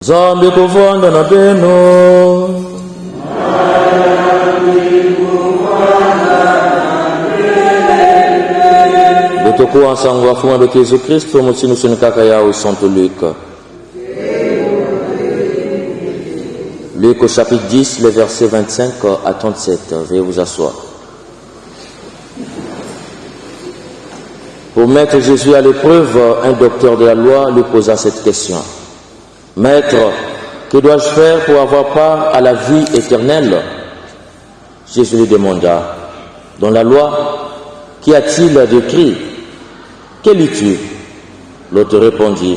Zambi kuvanda na beno Betokuwa nsangu wafuma beke Yesu Kristo Mutinu sunikaka yao Santo Luc. Luc au chapitre 10, les versets 25 à 37. Veuillez vous asseoir. Pour mettre Jésus à l'épreuve, un docteur de la loi lui posa cette question. Maître, que dois-je faire pour avoir part à la vie éternelle? Jésus lui demanda, dans la loi, qu'y a-t-il d'écrit? Que lis-tu? L'autre répondit,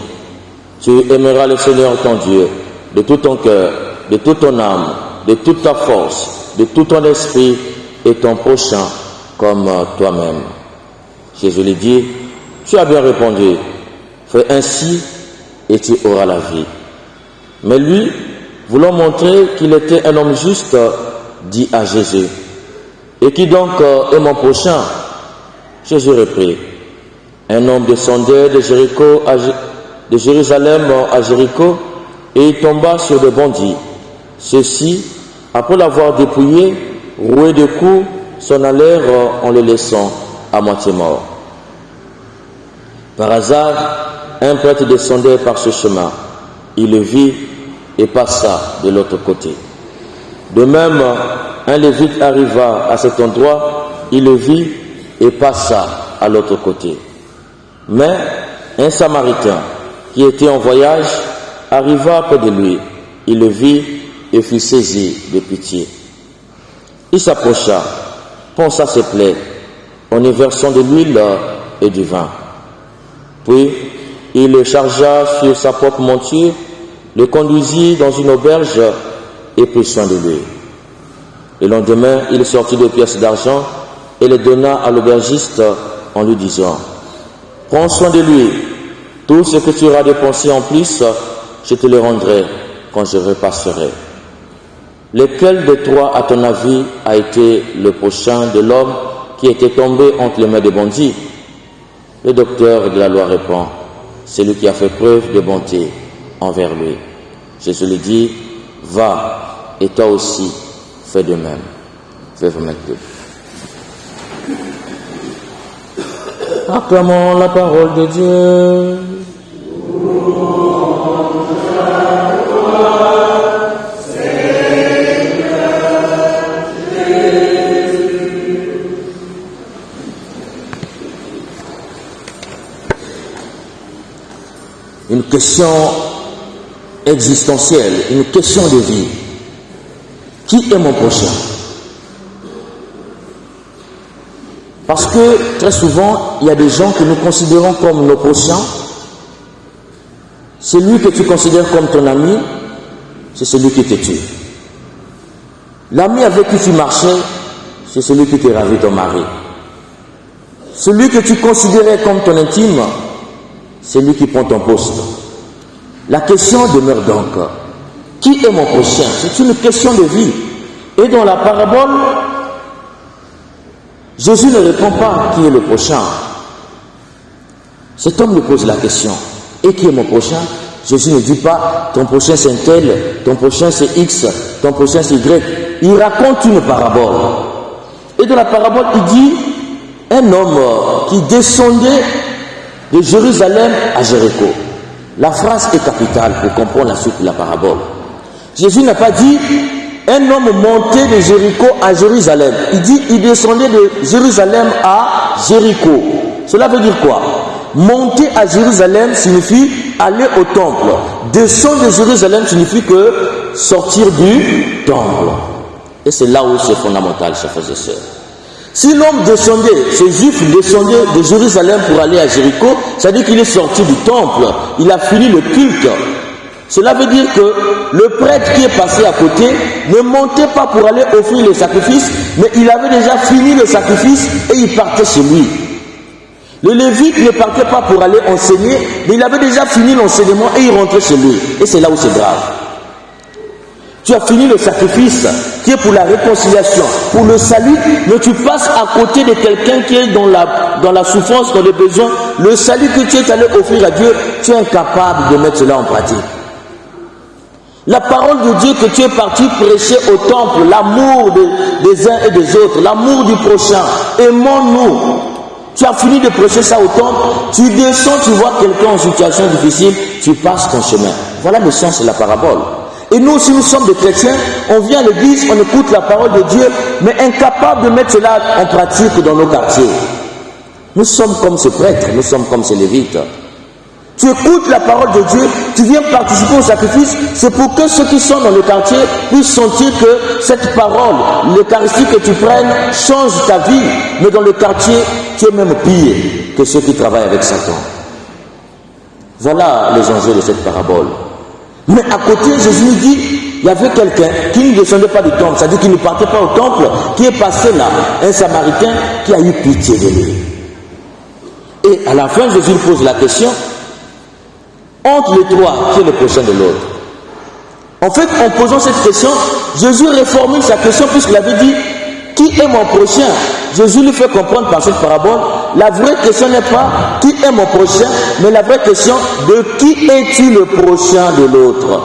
tu aimeras le Seigneur ton Dieu de tout ton cœur, de toute ton âme, de toute ta force, de tout ton esprit et ton prochain comme toi-même. Jésus lui dit, tu as bien répondu, fais ainsi et tu auras la vie. Mais lui, voulant montrer qu'il était un homme juste, dit à Jésus, et qui donc est mon prochain? Jésus reprit, un homme descendait de Jérusalem à Jéricho, et il tomba sur des bandits. Ceux-ci, après l'avoir dépouillé, roué de coups, s'en allèrent en le laissant à moitié mort. Par hasard, un prêtre descendait par ce chemin. Il le vit et passa de l'autre côté. De même, un lévite arriva à cet endroit, il le vit et passa à l'autre côté. Mais un Samaritain qui était en voyage arriva près de lui. Il le vit et fut saisi de pitié. Il s'approcha, pansa ses plaies, en y versant de l'huile et du vin. Puis, il le chargea sur sa propre monture, le conduisit dans une auberge et prit soin de lui. Le lendemain, il sortit 2 pièces d'argent et les donna à l'aubergiste en lui disant, « Prends soin de lui, tout ce que tu auras dépensé en plus, je te le rendrai quand je repasserai. » Lequel de toi, à ton avis, a été le prochain de l'homme qui était tombé entre les mains des bandits? Le docteur de la loi répond, c'est lui qui a fait preuve de bonté envers lui. Jésus lui dit, va, et toi aussi, fais de même. Fais vous mettre debout. Acclamons la parole de Dieu. Une question existentielle, une question de vie. Qui est mon prochain? Parce que très souvent, il y a des gens que nous considérons comme nos prochains. Celui que tu considères comme ton ami, c'est celui qui te tue. L'ami avec qui tu marchais, c'est celui qui te ravit ton mari. Celui que tu considérais comme ton intime, c'est lui qui prend ton poste. La question demeure donc, qui est mon prochain? C'est une question de vie. Et dans la parabole, Jésus ne répond pas qui est le prochain. Cet homme lui pose la question. Et qui est mon prochain? Jésus ne dit pas, ton prochain c'est un tel, ton prochain c'est X, ton prochain c'est Y. Il raconte une parabole. Et dans la parabole, il dit, un homme qui descendait de Jérusalem à Jéricho. La phrase est capitale pour comprendre la suite de la parabole. Jésus n'a pas dit un homme montait de Jéricho à Jérusalem. Il dit il descendait de Jérusalem à Jéricho. Cela veut dire quoi? Monter à Jérusalem signifie aller au temple. Descendre de Jérusalem signifie que sortir du temple. Et c'est là où c'est fondamental, chers frères et sœurs. Si l'homme descendait, ces juifs descendaient de Jérusalem pour aller à Jéricho, ça veut dire qu'il est sorti du temple, il a fini le culte. Cela veut dire que le prêtre qui est passé à côté ne montait pas pour aller offrir le sacrifice, mais il avait déjà fini le sacrifice et il partait chez lui. Le lévite ne partait pas pour aller enseigner, mais il avait déjà fini l'enseignement et il rentrait chez lui. Et c'est là où c'est grave. Tu as fini le sacrifice qui est pour la réconciliation, pour le salut, mais tu passes à côté de quelqu'un qui est dans la souffrance, dans le besoin. Le salut que tu es allé offrir à Dieu, tu es incapable de mettre cela en pratique. La parole de Dieu que tu es parti prêcher au temple, l'amour des uns et des autres, l'amour du prochain, aimons-nous. Tu as fini de prêcher ça au temple, tu descends, tu vois quelqu'un en situation difficile, tu passes ton chemin. Voilà le sens de la parabole. Et nous, si nous sommes des chrétiens, on vient à l'église, on écoute la parole de Dieu, mais incapable de mettre cela en pratique dans nos quartiers. Nous sommes comme ces prêtres, nous sommes comme ces lévites. Tu écoutes la parole de Dieu, tu viens participer au sacrifice, c'est pour que ceux qui sont dans le quartier puissent sentir que cette parole, l'Eucharistie que tu prennes, change ta vie. Mais dans le quartier, tu es même pire que ceux qui travaillent avec Satan. Voilà les enjeux de cette parabole. Mais à côté, Jésus nous dit, il y avait quelqu'un qui ne descendait pas du temple, c'est-à-dire qui ne partait pas au temple, qui est passé là, un Samaritain qui a eu pitié de lui. Et à la fin, Jésus pose la question, entre les trois, qui est le prochain de l'autre? En fait, en posant cette question, Jésus réformule sa question puisqu'il avait dit, qui est mon prochain? Jésus lui fait comprendre par cette parabole, la vraie question n'est pas qui est mon prochain, mais la vraie question, de qui es-tu le prochain de l'autre?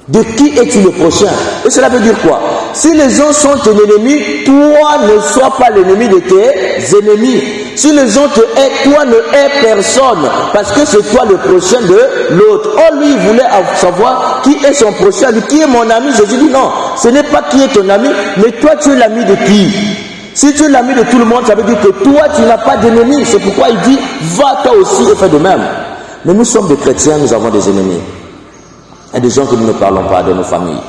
De qui es-tu le prochain? Et cela veut dire quoi? Si les gens sont tes ennemis, toi ne sois pas l'ennemi de tes ennemis. Si les gens te haïssent, toi ne hais personne, parce que c'est toi le prochain de l'autre. Oh, lui, il voulait savoir qui est son prochain, qui est mon ami. Jésus dit non, ce n'est pas qui est ton ami, mais toi tu es l'ami de qui? Si tu es l'ami de tout le monde, ça veut dire que toi tu n'as pas d'ennemis. C'est pourquoi il dit, va toi aussi et fais de même. Mais nous sommes des chrétiens, nous avons des ennemis. Il y a des gens que nous ne parlons pas de nos familles.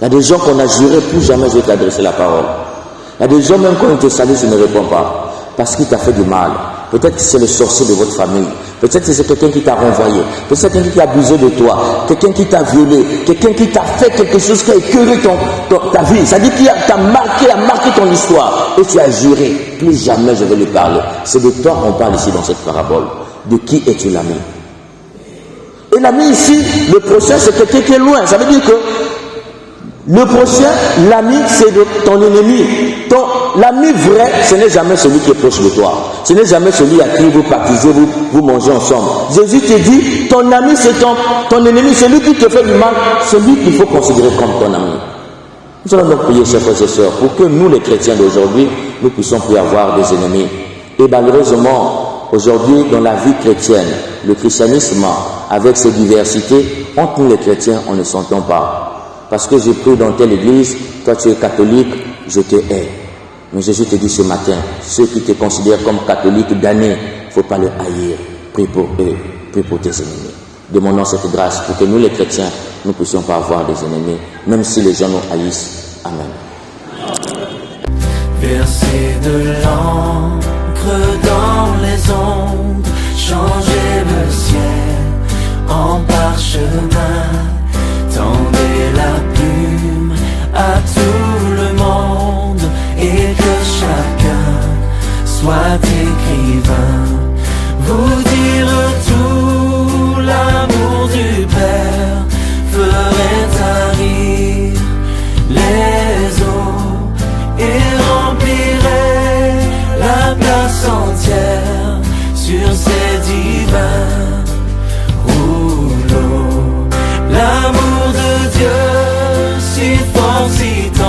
Il y a des gens qu'on a juré, plus jamais je vais t'adresser la parole. Il y a des gens même quand ils te saluent, tu ne réponds pas. Parce qu'il t'a fait du mal. Peut-être que c'est le sorcier de votre famille. Peut-être que c'est quelqu'un qui t'a renvoyé. Peut-être que c'est quelqu'un qui a abusé de toi. Quelqu'un qui t'a violé. Quelqu'un qui t'a fait quelque chose qui a écœuré ta vie. C'est-à-dire qu'il a marqué ton histoire. Et tu as juré, plus jamais je vais lui parler. C'est de toi qu'on parle ici dans cette parabole. De qui es-tu l'ami? Et l'ami ici, le prochain, c'est quelqu'un qui est loin. Ça veut dire que le prochain, l'ami, c'est ton ennemi. L'ami vrai, ce n'est jamais celui qui est proche de toi. Ce n'est jamais celui à qui vous baptisez, vous mangez ensemble. Jésus te dit, ton ami, c'est ton ennemi, celui qui te fait du mal, celui qu'il faut considérer comme ton ami. Nous allons donc prier, chers frères et sœurs, pour que nous, les chrétiens d'aujourd'hui, nous puissions plus avoir des ennemis. Et malheureusement, aujourd'hui, dans la vie chrétienne, le christianisme, avec ses diversités, entre nous les chrétiens, on ne s'entend pas. Parce que j'ai pris dans telle église, toi tu es catholique, je te hais. Mais Jésus te dit ce matin, ceux qui te considèrent comme catholiques damnés, il ne faut pas les haïr. Prie pour eux, prie pour tes ennemis. Demandons cette grâce pour que nous les chrétiens, nous ne puissions pas avoir des ennemis, même si les gens nous haïssent. Amen. Verser de l'encre dans les ondes, changer le ciel en parchemin, tendez la plume à tout le monde et que chacun soit écrivain, vous dire tout l'amour du Père ferait tarir les eaux et remplirait la place entière sur ces divins rouleaux. L'amour de Dieu si fort, si tendre,